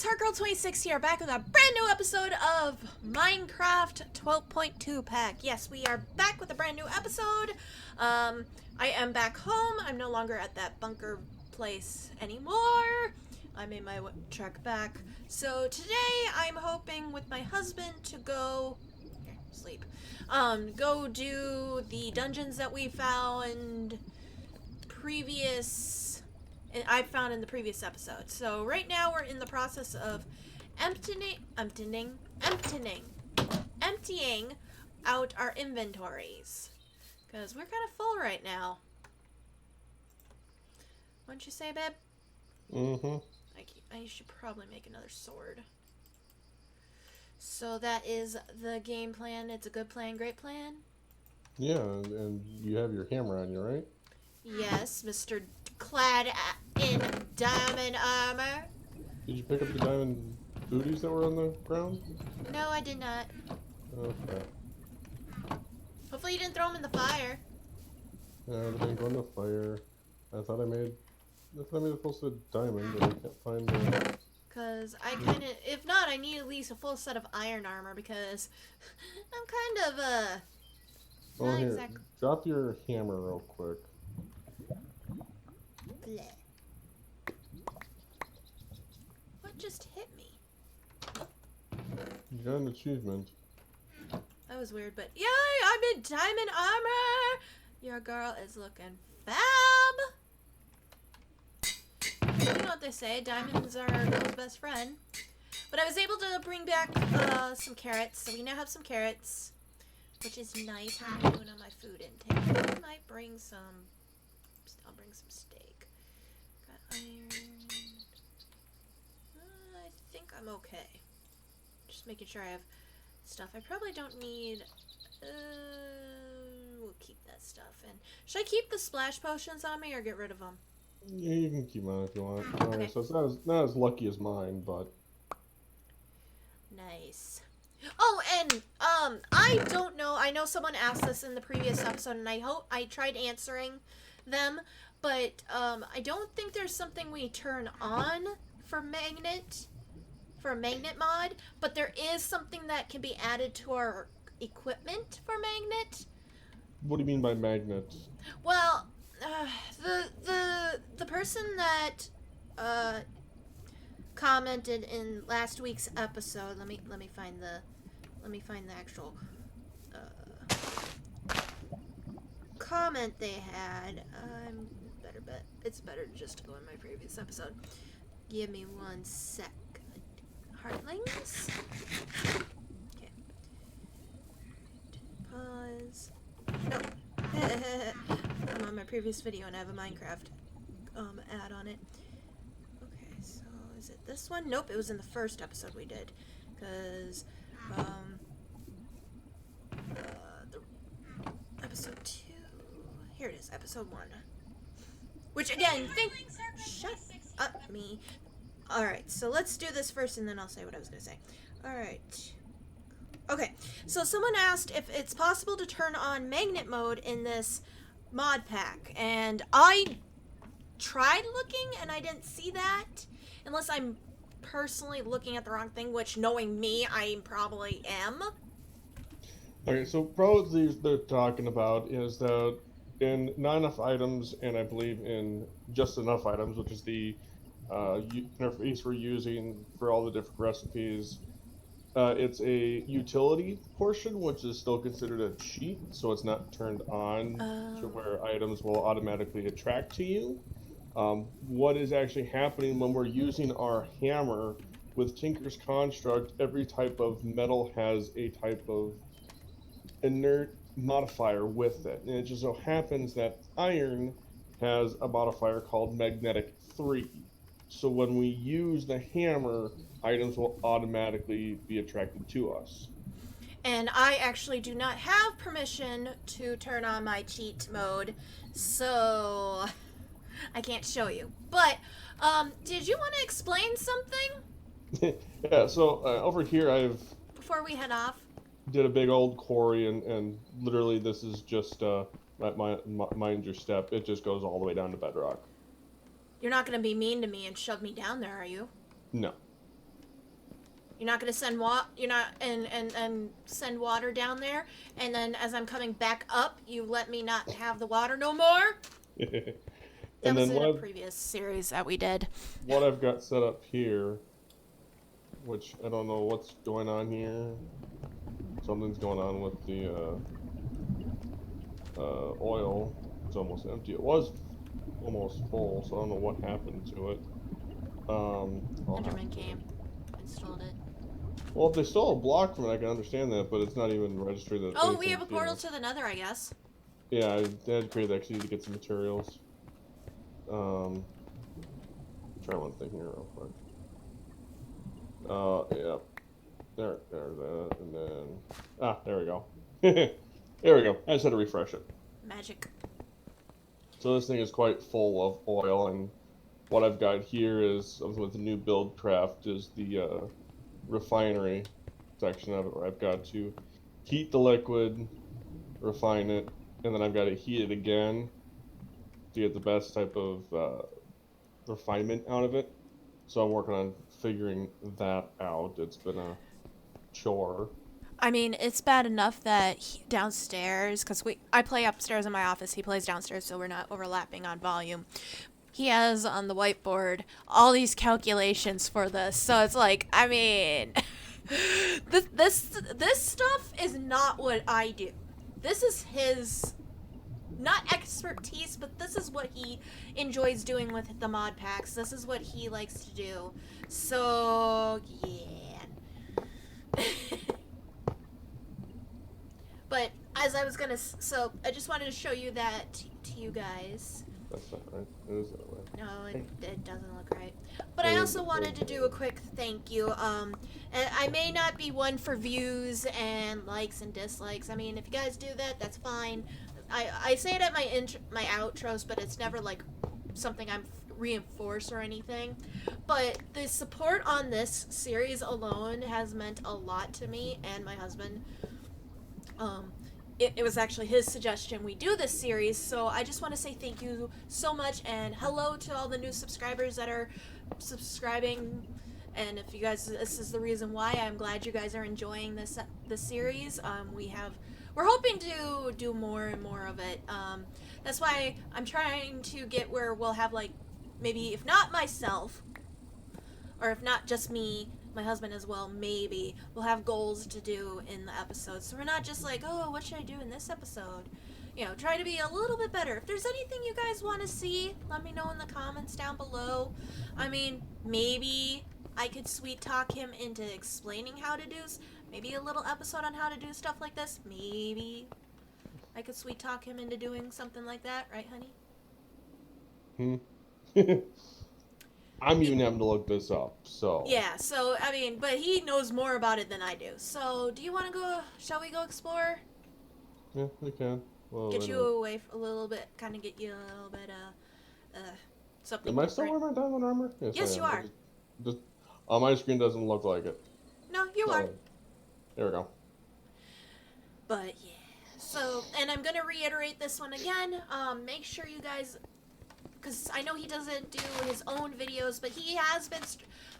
guys, Tybalt2010 here, back with a brand new episode of Minecraft 12.2 pack. Yes, we are back with a brand new episode. I am back home. I'm no longer at that bunker place anymore. I made my trek back. So today I'm hoping with my husband to go sleep. Go do the dungeons that we found I found in the previous episode. So right now we're in the process of emptying out our inventories, because we're kind of full right now. Wouldn't you say, babe? Mm-hmm. I should probably make another sword. So that is the game plan. It's a good plan, great plan. Yeah, and you have your hammer on you, right? Yes, Mr. Clad in diamond armor. Did you pick up the diamond booties that were on the ground? No, I did not. Okay. Hopefully you didn't throw them in the fire. Yeah, they go in the fire. I thought I made a full set of diamond, but I can't find the... Because I kind of, if not, I need at least a full set of iron armor, because I'm kind of, Oh, here. Drop your hammer real quick. Bleh. What just hit me? You got an achievement. That was weird, but yay! I'm in diamond armor! Your girl is looking fab! You know what they say, diamonds are a girl's best friend. But I was able to bring back some carrots, so we now have some carrots, which is nice. I'm doing on my food intake. I might bring some... I'll bring some steak. Got iron. I think I'm okay. Just making sure I have stuff. I probably don't need... we'll keep that stuff. And should I keep the splash potions on me or get rid of them? Yeah, you can keep mine if you want. Okay. Alright, so it's not as lucky as mine, but... Nice. Oh, and, I don't know. I know someone asked this in the previous episode, and I tried answering them, but, I don't think there's something we turn on for a magnet mod, but there is something that can be added to our equipment for magnet. What do you mean by magnet? Well, the person that, commented in last week's episode. Let me find the actual comment they had. It's better just to go in my previous episode. Give me 1 sec. Heartlings. Okay. Pause. No. I'm on my previous video and I have a Minecraft ad on it. Okay, so is it this one? Nope, it was in the first episode we did. Because, episode 2. Here it is, episode 1. Which again, shut up, me. Alright, so let's do this first and then I'll say what I was going to say. Alright. Okay, so someone asked if it's possible to turn on magnet mode in this mod pack. And I tried looking and I didn't see that. Unless I'm personally looking at the wrong thing, which, knowing me, I probably am. Okay, so probably they're talking about is that in not enough items, and I believe in just enough items, which is the interface we're using for all the different recipes, it's a utility portion, which is still considered a cheat, so it's not turned on to where items will automatically attract to you. What is actually happening when we're using our hammer with Tinker's Construct, every type of metal has a type of inert modifier with it. And it just so happens that iron has a modifier called magnetic 3. So when we use the hammer, items will automatically be attracted to us. And I actually do not have permission to turn on my cheat mode, so I can't show you. But, did you want to explain something? Yeah, so over here before we head off? Did a big old quarry, and literally this is just, mind your step, it just goes all the way down to bedrock. You're not going to be mean to me and shove me down there, are you? No. You're not gonna send you're not and send water down there, and then as I'm coming back up, you let me not have the water no more. That And was then in a previous series that we did. what I've got set up here, which I don't know what's going on here. Something's going on with the oil. It's almost empty. It was almost full, so I don't know what happened to it. I'll have Enderman to. came, installed it. Well, if they stole a block from it, I can understand that, but it's not even registering that Oh, we have a anything's portal being. to the Nether, I guess. Yeah, I had to create that 'cause you need to get some materials. Um, try one thing here real quick. Yeah, there's that, and then there we go. There we go. I just had to refresh it. Magic. So this thing is quite full of oil, and what I've got here is with the new build craft is the refinery section of it, where I've got to heat the liquid, refine it, and then I've got to heat it again to get the best type of refinement out of it. So I'm working on figuring that out. It's been a chore. I mean, it's bad enough that downstairs, because I play upstairs in my office, he plays downstairs, so we're not overlapping on volume. He has on the whiteboard all these calculations for this, so it's like, I mean, this stuff is not what I do. This is his, not expertise, but this is what he enjoys doing with the mod packs. This is what he likes to do. So yeah. But as I was gonna, so I just wanted to show you that to you guys. That's not right. It is that way. No, it doesn't look right. But I also wanted to do a quick thank you. And I may not be one for views and likes and dislikes. I mean, if you guys do that, that's fine. I say it at my outros, but it's never like something I'm reinforce or anything. But the support on this series alone has meant a lot to me and my husband. It was actually his suggestion we do this series, so I just want to say thank you so much, and hello to all the new subscribers that are subscribing. And if you guys, this is the reason why I'm glad you guys are enjoying this series. We're hoping to do more and more of it. That's why I'm trying to get where we'll have, like, maybe if not myself, or if not just me, my husband as well, maybe we'll have goals to do in the episodes, so we're not just like, oh, what should I do in this episode? You know, try to be a little bit better. If there's anything you guys want to see, let me know in the comments down below. I mean, maybe I could sweet talk him into explaining how to do maybe a little episode on how to do stuff like this. Maybe I could sweet talk him into doing something like that, right, honey? I'm even having to look this up, so. Yeah, so, I mean, but he knows more about it than I do. So, do you want to go, shall we go explore? Yeah, we can. Well, Get you away for a little bit, kind of get you a little bit, something Am I still different. wearing my diamond armor? Yes, you are. Just, on my screen doesn't look like it. No, you are. There we go. But, yeah. So, and I'm going to reiterate this one again. Make sure you guys, because I know he doesn't do his own videos, but he has been,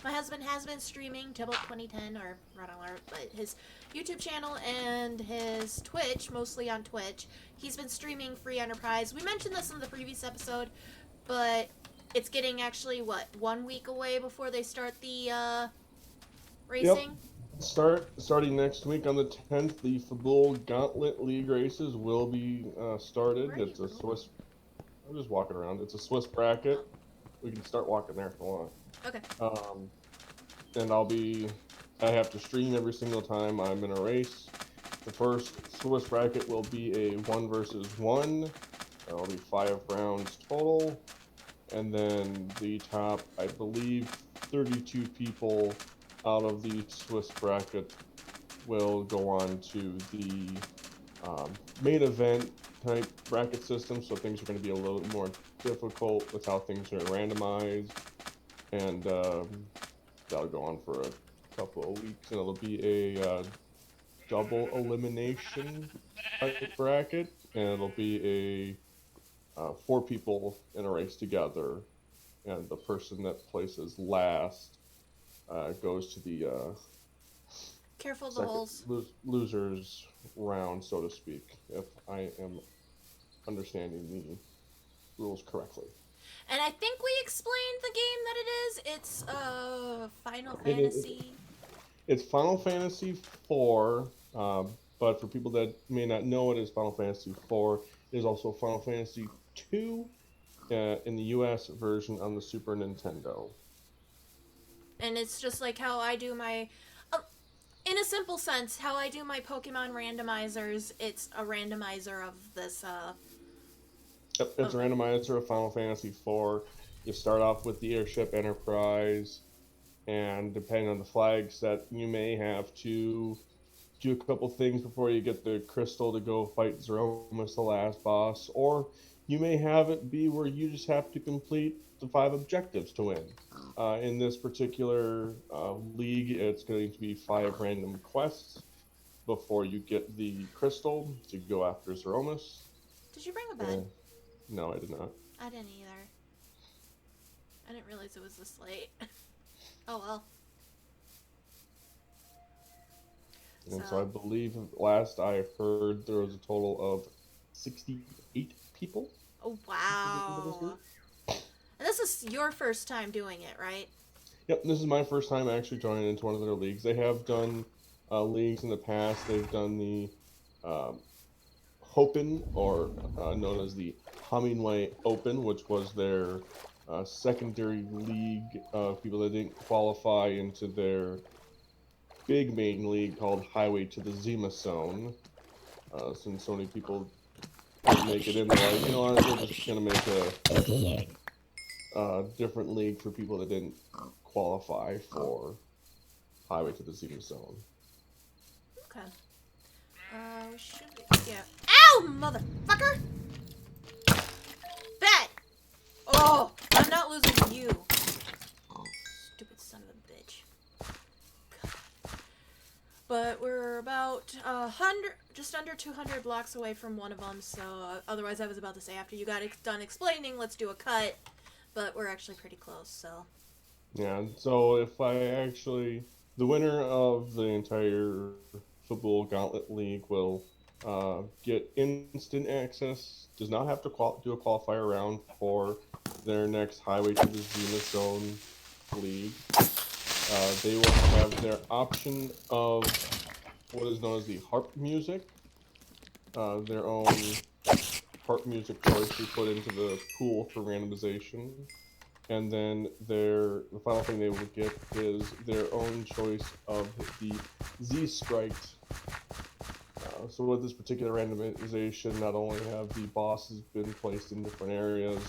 my husband has been streaming Tybalt2010, or Red Alert, but his YouTube channel and his Twitch, mostly on Twitch. He's been streaming Free Enterprise. We mentioned this in the previous episode, but it's getting actually, 1 week away before they start the, racing? Yep. Starting next week on the 10th, the Fabul Gauntlet League races will be started. It's a Swiss. I'm just walking around. It's a Swiss bracket. We can start walking there if you want. Okay. And I have to stream every single time I'm in a race. The first Swiss bracket will be a 1 versus 1. That'll be 5 rounds total. And then the top, I believe, 32 people out of the Swiss bracket will go on to the main event type bracket system, so things are going to be a little more difficult with how things are randomized, and that'll go on for a couple of weeks, and it'll be a double elimination type bracket, and it'll be a 4 people in a race together, and the person that places last goes to the Careful of the second holes. losers round, so to speak, if I am understanding the rules correctly. And I think we explained the game that it is. It's Final It is. Fantasy. It's Final Fantasy IV, but for people that may not know, it is Final Fantasy IV. It is also Final Fantasy II in the U.S. version on the Super Nintendo. And it's just like how I do my, in a simple sense, how I do my Pokemon randomizers. It's a randomizer of this. Yep, it's a randomizer of Final Fantasy IV. You start off with the airship Enterprise, and depending on the flag set, you may have to do a couple things before you get the crystal to go fight Zeromus, the last boss, or you may have it be where you just have to complete the 5 objectives to win. In this particular league, it's going to be 5 random quests before you get the crystal to go after Zeromus. Did you bring a bed? No, I did not. I didn't either. I didn't realize it was this late. Oh well. And so I believe last I heard there was a total of 68 people. Oh wow. And this is your first time doing it, right? Yep, this is my first time actually joining into one of their leagues. They have done leagues in the past. They've done the Hopen, or known as the Hummingway Open, which was their secondary league of people that didn't qualify into their big main league called Highway to the Zima Zone. Since so many people didn't make it in, they're like, you know what, we're just going to make a different league for people that didn't qualify for Highway to the Zima Zone. Okay. Should be, yeah. Ow, motherfucker! Bad! Oh, I'm not losing to you. Stupid son of a bitch. God. But we're about 100, just under 200 blocks away from one of them, so otherwise I was about to say after you got done explaining, let's do a cut. But we're actually pretty close, so. Yeah, so if the winner of the entire Football Gauntlet League will get instant access, does not have to do a qualifier round for their next Highway to the Zima Zone League. They will have their option of what is known as the harp music, their own harp music choice to put into the pool for randomization. And then the final thing they will get is their own choice of the Z-Sprite. So with this particular randomization, not only have the bosses been placed in different areas,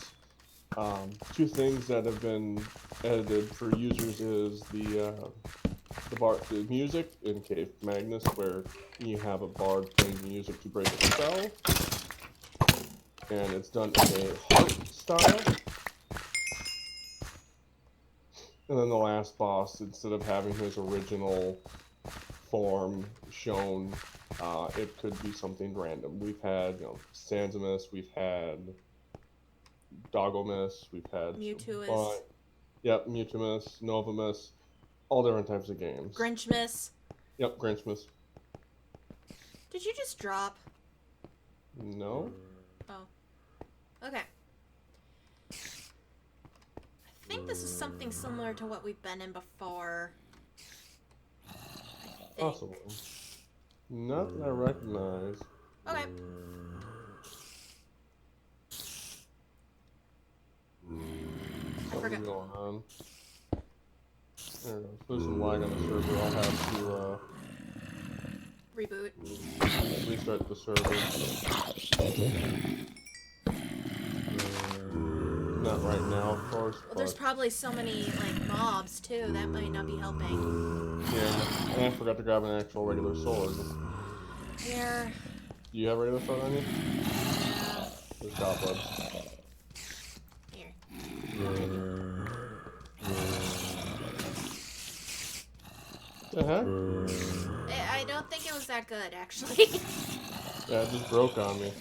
2 things that have been edited for users is the music in Cave Magnus, where you have a bard playing music to break a spell, and it's done in a harp style. And then the last boss, instead of having his original form shown, it could be something random. We've had, Sansamus, we've had Doggomus, we've had Mewtwo. Yep, Mewtwo, Novamus, all different types of games. Grinchmas. Yep, Grinchmas. Did you just drop? No. Oh. Okay. I think this is something similar to what we've been in before. Possible. Not that I recognize. Okay. Something's going on. There we go. There's some lag on the server. I'll have to Reboot. restart the server. Not right now, of course. Well, there's probably so many, mobs, too. That might not be helping. Yeah, and I forgot to grab an actual regular sword. Here. Do you have a regular sword on you? Yeah. There's cobwebs. Here. The heck? I don't think it was that good, actually. Yeah, it just broke on me.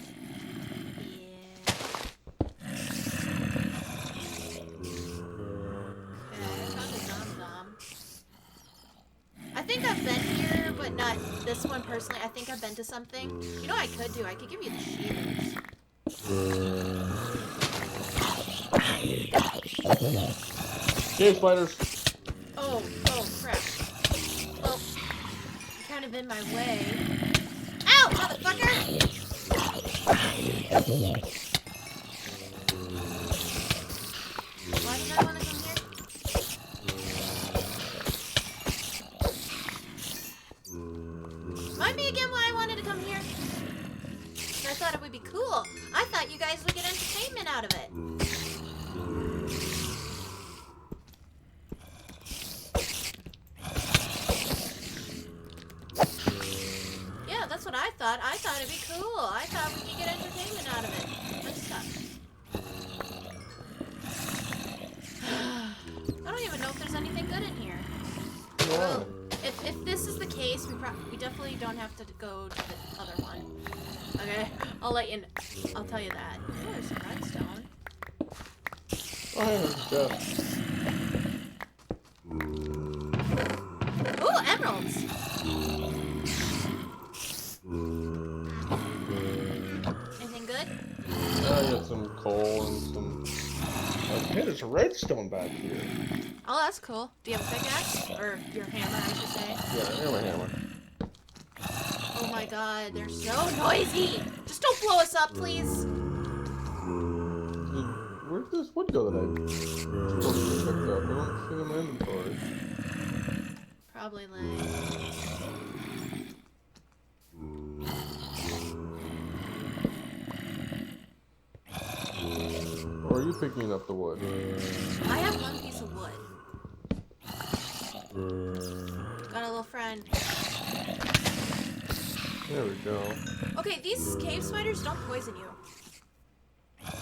I think I've been here but not this one personally. I think I've been to something. You know what I could do? I could give you the shears. Cave spiders. Oh crap. Well, you're kind of in my way. Ow, motherfucker! Why did I want to come here? Remind me again why I wanted to come here. I thought it would be cool. I thought you guys would get entertainment out of it. Yeah, that's what I thought. I thought it'd be cool. I thought we could get entertainment out of it. Let's stop. I don't even know if there's anything good in here. Yeah. Well, if this is the case, we definitely don't have to go to the other one. Okay, I'll let you know. I'll tell you that. Oh, there's some redstone. Oh, yeah. Ooh, emeralds! Anything good? I got some coal and some... Hey, there's a redstone back here. Oh, that's cool. Do you have a pickaxe? Or your hammer, I should say. Yeah, I have a hammer. Oh my god, they're so noisy! Just don't blow us up, please! Where'd this wood go that I supposed to pick up? I don't see it in my inventory. Probably like... Or are you picking up the wood? I have one piece of wood. Got a little friend. There we go. Okay, these cave spiders don't poison you. I've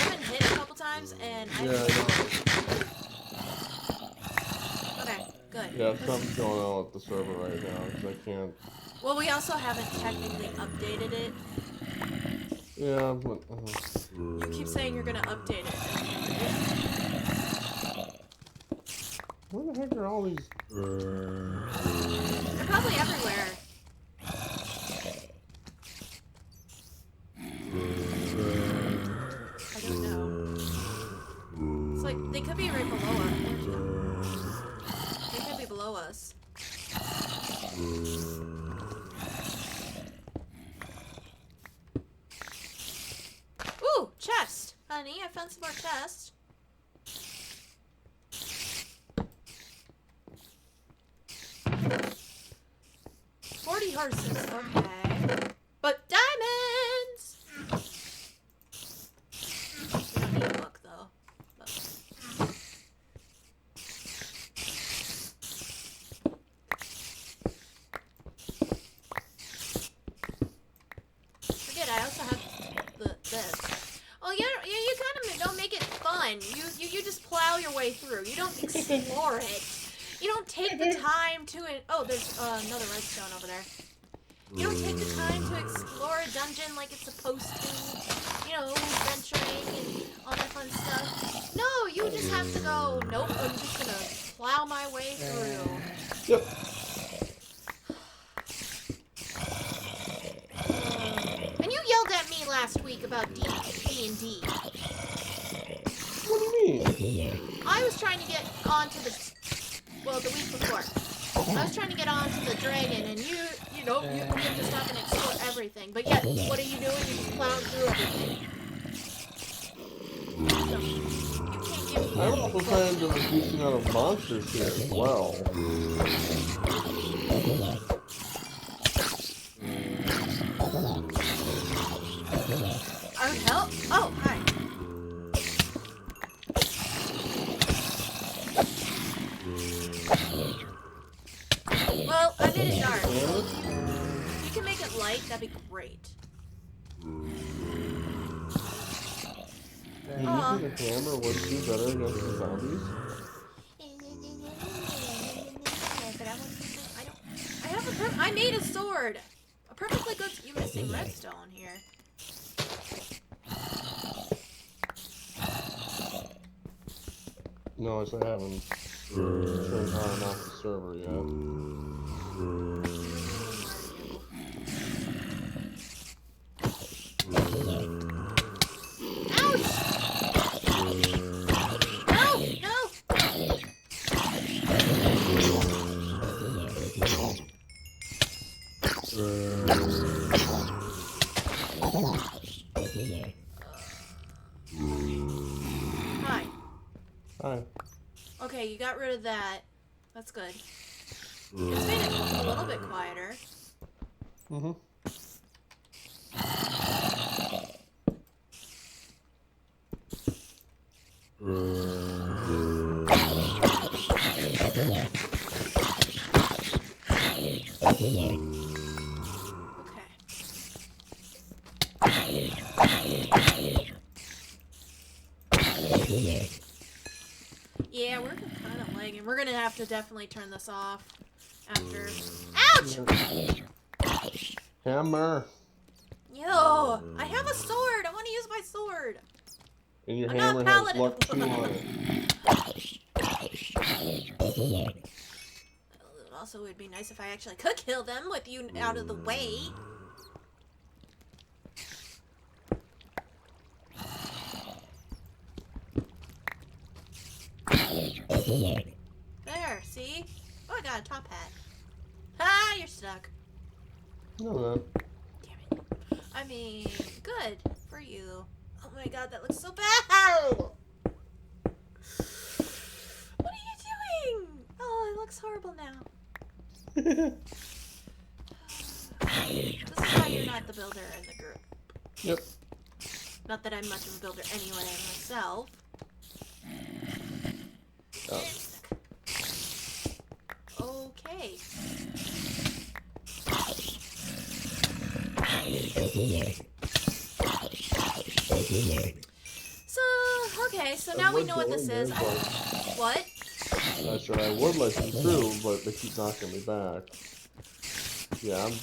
been hit a couple times and I Okay, good. Yeah, something's going on with the server right now, because I can't... Well, we also haven't technically updated it. Yeah, but... You keep saying you're gonna update it. Where the heck are all these... They're probably everywhere. I don't know. It's like, they could be right below us. They could be below us. Ooh, chest! Honey, I found some more chests. Horses, okay. But diamonds! We don't need a book, though. But... Forget, I also have this. Oh, you kind of don't make it fun. You just plow your way through. You don't explore it. You don't take the time to it. Oh, there's another redstone over there. You don't take the time to explore a dungeon like it's supposed to. You know, venturing and all that fun stuff. No, you just have to go, nope, I'm just gonna plow my way through. Yep. And you yelled at me last week about D&D. What do you mean? I was trying to get onto the... Well, the week before. I was trying to get onto the dragon, and you have to stop and explore everything. But yet, what are you doing? You're just plowing through everything. So, you can't give me... I'm also trying to reduce the amount of monsters here as well. Our help? Oh, hi. Well, I made it dark. So if you can make it light, that'd be great. And using a hammer would do better against the zombies? I made a sword. A perfectly good... You're missing redstone here. No, I haven't. Sure, I'm off the server yet. Hi. Hi. Okay, you got rid of that. That's good. It's made it a little bit quieter. Mm-hmm. Okay. Yeah, we're kind of lagging. We're gonna have to definitely turn this off after. Ouch! Hammer. Yo, I have a sword. I want to use my sword. And your I'm not hammer has paladin. luck 2 on it. It also would be nice if I actually could kill them with you out of the way. There, see? Oh, I got a top hat. Ah, you're stuck. No, Damn it. I mean, good for you. Oh my god, that looks so bad! What are you doing? Oh, it looks horrible now. that. This is why you're not the builder in the group. Yep. Not that I'm much of a builder anyway myself. Oh. Okay. So, okay, so now we know what this is. What? I said I would let you through, but they keep knocking me back. Yeah, I'm...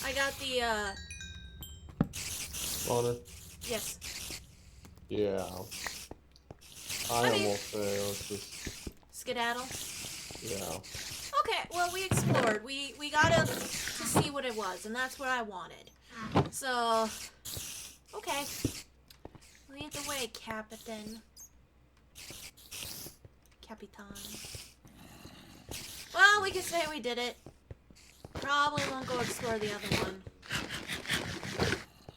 I got the, Honor. yes. Yeah. I mean- almost say, let's just... Skedaddle? Yeah. Okay, well, we explored. We got to see what it was, and that's what I wanted. So, okay. Lead the way, Capitan. Capitan. Well, we can say we did it. Probably won't go explore the other one.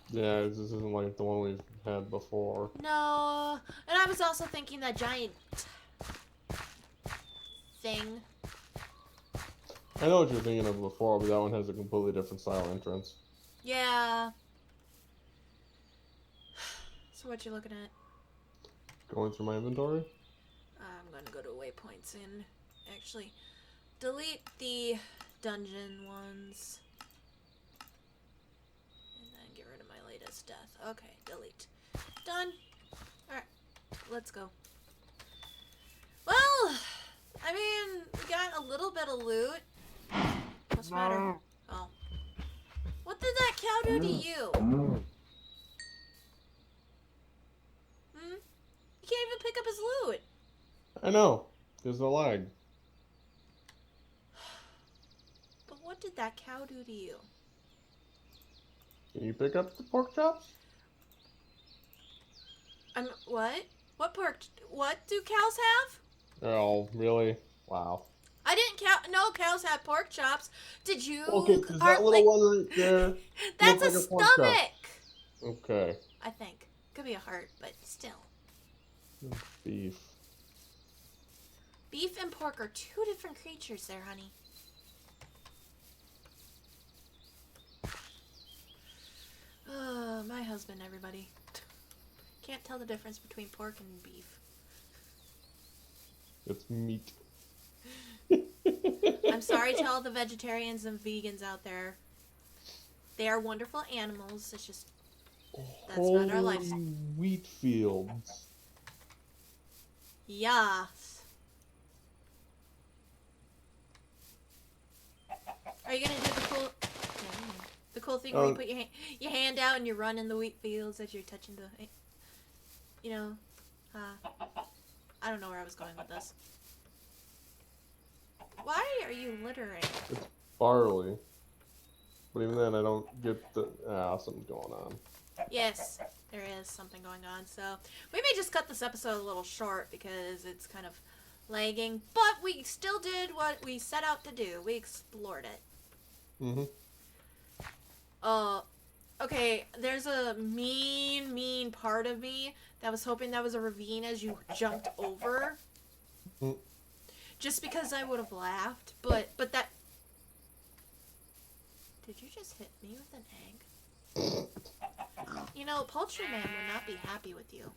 Yeah, this isn't like the one we've had before. No. And I was also thinking that giant thing. I know what you're thinking of before, but that one has a completely different style entrance. Yeah. So what you looking at? Going through my inventory? I'm gonna go to waypoints and actually delete the dungeon ones. And then get rid of my latest death. Okay, delete. Done. Alright, let's go. Well, I mean, we got a little bit of loot. What's the matter? Oh. What did that cow do to you? Hmm? You can't even pick up his loot. I know. There's a lag. But what did that cow do to you? Can you pick up the pork chops? What? What do cows have? Oh, really? Wow. I didn't know cows have pork chops. Did you? Okay, does that little one right there That's look a like a pork chop? stomach. Okay. I think. Could be a heart, but still. Beef. Beef and pork are two different creatures there, honey. My husband, everybody. Can't tell the difference between pork and beef. It's meat. I'm sorry to all the vegetarians and vegans out there. They are wonderful animals. It's just that's not our life. Wheat fields. Yeah. you gonna do the cool thing where you put your hand out and you run in the wheat fields as you're touching the, you know, I don't know where I was going with this. Why are you littering? It's barley. But even then, I don't get the... something's going on. Yes, there is something going on. So we may just cut this episode a little short because it's kind of lagging. But we still did what we set out to do. We explored it. Mm-hmm. Okay, there's a mean part of me that was hoping that was a ravine as you jumped over. Mm. Just because I would have laughed, but that... Did you just hit me with an egg? You know, Poultry Man would not be happy with you.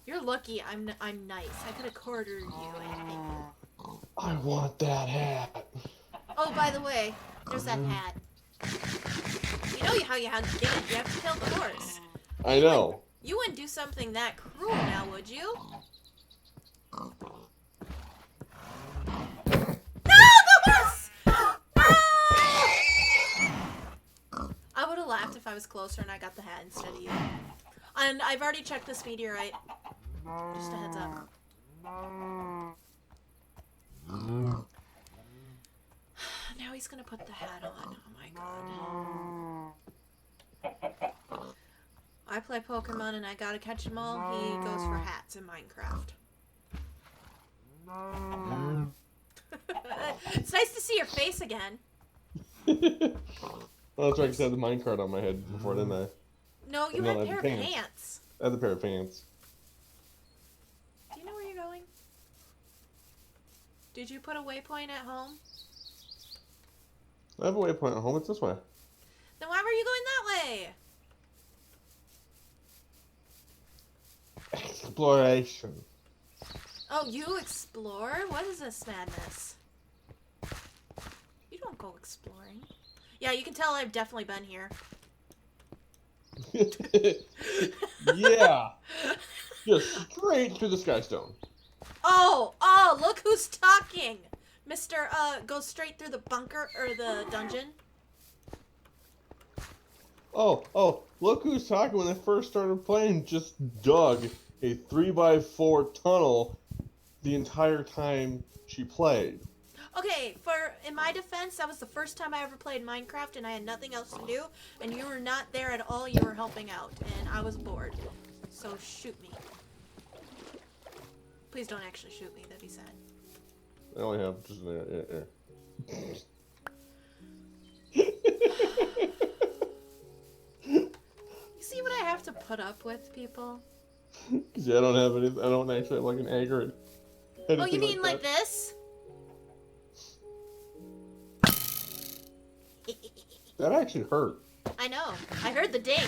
You're lucky I'm nice. I could have quartered you, anything. I want that hat. Oh, by the way, there's that hat. You know how you have to get it. You have to kill the horse. I know. You wouldn't do something that cruel now, would you? No, the horse! No! I would have laughed if I was closer and I got the hat instead of you. And I've already checked this meteorite. Just a heads up. Now he's gonna put the hat on. Oh my god. I play Pokemon and I gotta catch them all. He goes for hats in Minecraft. It's nice to see your face again. Well, that's right, because I had the minecart on my head before, didn't I? No, you had a pair of pants. I had the pair of pants. Do you know where you're going? Did you put a waypoint at home? I have a waypoint at home. It's this way. Then why were you going that way? Exploration. Oh, you explore? What is this madness? You don't go exploring. Yeah, you can tell I've definitely been here. Yeah. Just straight through the Skystone. Oh, look who's talking. Mr. Goes straight through the bunker, or the dungeon. Oh, look who's talking when they first started playing, just dug a 3x4 tunnel the entire time she played. Okay, in my defense, that was the first time I ever played Minecraft and I had nothing else to do, and you were not there at all, you were helping out, and I was bored. So shoot me. Please don't actually shoot me, that'd be sad. I only have just there. You see what I have to put up with, people? Because I don't have anything, I don't actually have like an egg or anything. Oh, you mean like this? That actually hurt. I know. I heard the ding.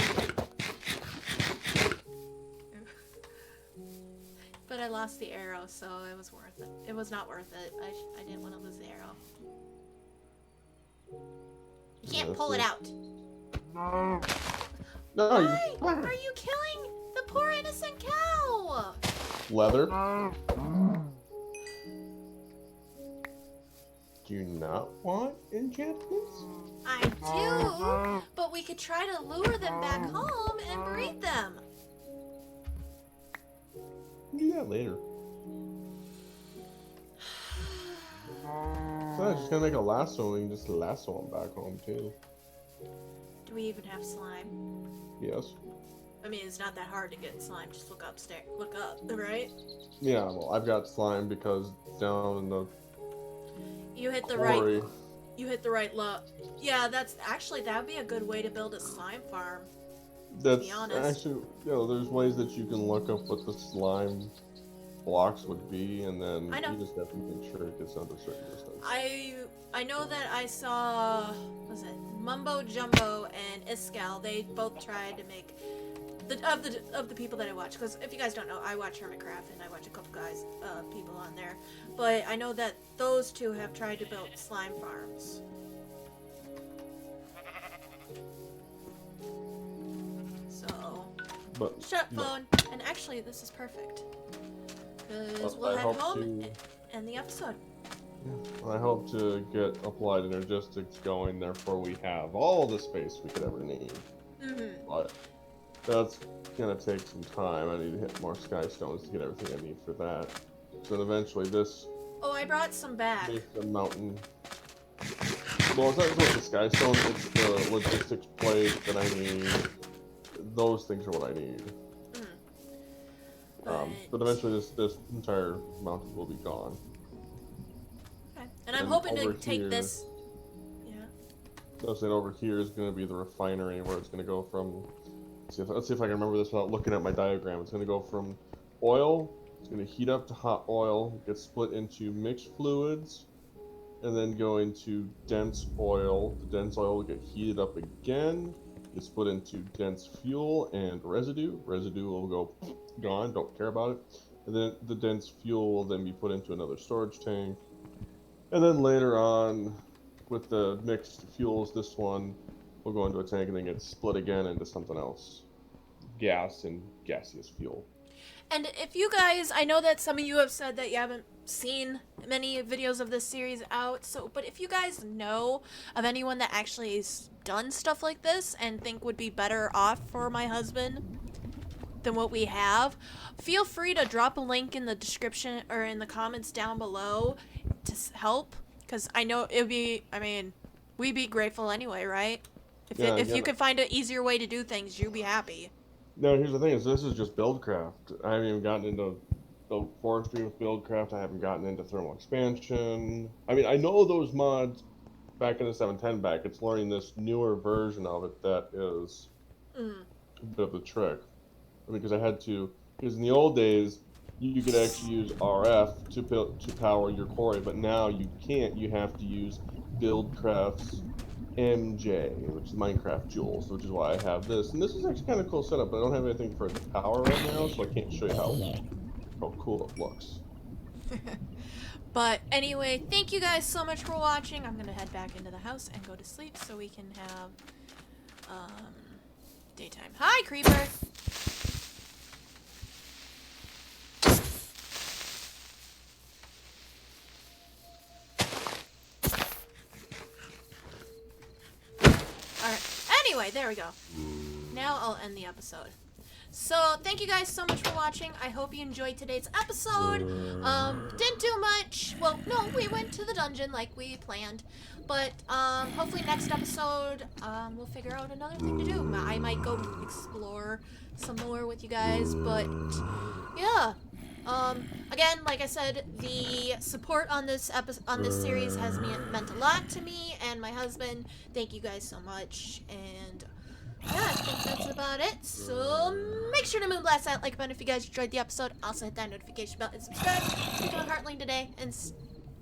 But I lost the arrow, so it was worth it. It was not worth it. I didn't want to lose the arrow. You can't pull it out. No. Why are you killing the poor innocent cow? Leather? Do you not want enchantments? I do, but we could try to lure them back home and breed them. We'll do that later. So I'm just gonna make a lasso and just lasso them back home too. Do we even have slime? Yes. I mean, it's not that hard to get slime. Just look upstairs. Look up, right? Yeah, well, I've got slime because down in the You hit the quarry. right. You hit the right Yeah, that's actually that would be a good way to build a slime farm. That's to be honest. actually, there's ways that you can look up what the slime blocks would be, and then I know. you just have to make sure it gets under certain distance. I know that I saw, what was it Mumbo Jumbo and Iskal? They both tried to make of the people that I watch, because if you guys don't know, I watch Hermitcraft and I watch a couple guys, people on there. But I know that those two have tried to build slime farms. So, shut phone. And actually, this is perfect, because we'll head home and end the episode. I hope to get applied energistics going, therefore we have all the space we could ever need. But that's gonna take some time. I need to hit more sky stones to get everything I need for that. So then eventually this Oh, I brought some back. makes the mountain. Well, it's not just the sky stone, it's the logistics plate that I need. Those things are what I need. But eventually this entire mountain will be gone. Okay. And I'm hoping to take this. Yeah. I was saying over here is going to be the refinery where it's going to go from. Let's see if I can remember this without looking at my diagram. It's going to go from oil. It's going to heat up to hot oil, get split into mixed fluids, and then go into dense oil. The dense oil will get heated up again, get split into dense fuel and residue. Residue will go gone, don't care about it. And then the dense fuel will then be put into another storage tank. And then later on, with the mixed fuels, this one will go into a tank and then get split again into something else. Gas and gaseous fuel. And if you guys, I know that some of you have said that you haven't seen many videos of this series out, but if you guys know of anyone that actually has done stuff like this and think would be better off for my husband than what we have, feel free to drop a link in the description or in the comments down below to help, because I know it would be, we'd be grateful anyway, right? If you could find an easier way to do things, you'd be happy. No, here's the thing: this is just Buildcraft. I haven't even gotten into the forestry with Buildcraft. I haven't gotten into thermal expansion. I know those mods back in the 710 back. It's learning this newer version of it that is a bit of the trick. Because because in the old days, you could actually use RF to power your quarry, but now you can't. You have to use Buildcraft's MJ, which is Minecraft Joules, which is why I have this. And this is actually kind of cool setup, but I don't have anything for it to power right now, so I can't show you how cool it looks. But anyway, thank you guys so much for watching. I'm gonna head back into the house and go to sleep so we can have daytime. Hi, Creeper! Anyway, there we go. Now I'll end the episode. So, thank you guys so much for watching. I hope you enjoyed today's episode. Didn't do much. Well, no, we went to the dungeon like we planned. But, hopefully next episode, we'll figure out another thing to do. I might go explore some more with you guys, but, yeah. Again, like I said, the support on this series has meant a lot to me and my husband. Thank you guys so much, and yeah, I think that's about it. So make sure to moonblast that like button if you guys enjoyed the episode. Also hit that notification bell and subscribe. Speak on Heartling today,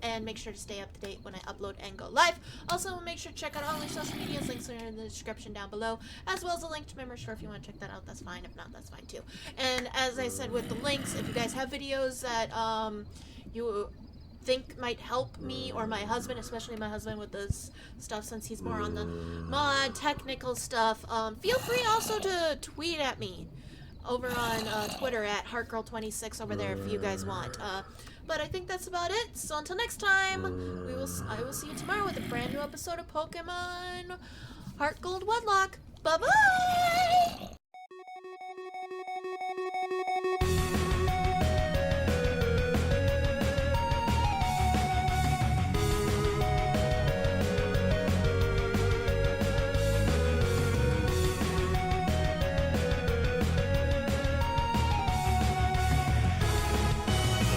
and make sure to stay up to date when I upload and go live. Also, make sure to check out all my social medias. Links are in the description down below, as well as a link to my merch store. If you want to check that out, that's fine. If not, that's fine too. And as I said with the links, if you guys have videos that you think might help me or my husband, especially my husband with this stuff since he's more on the mod technical stuff, feel free also to tweet at me over on Twitter at HeartGirl26 over there if you guys want. But I think that's about it. So until next time, I will see you tomorrow with a brand new episode of Pokemon Heart Gold Wedlock. Bye bye!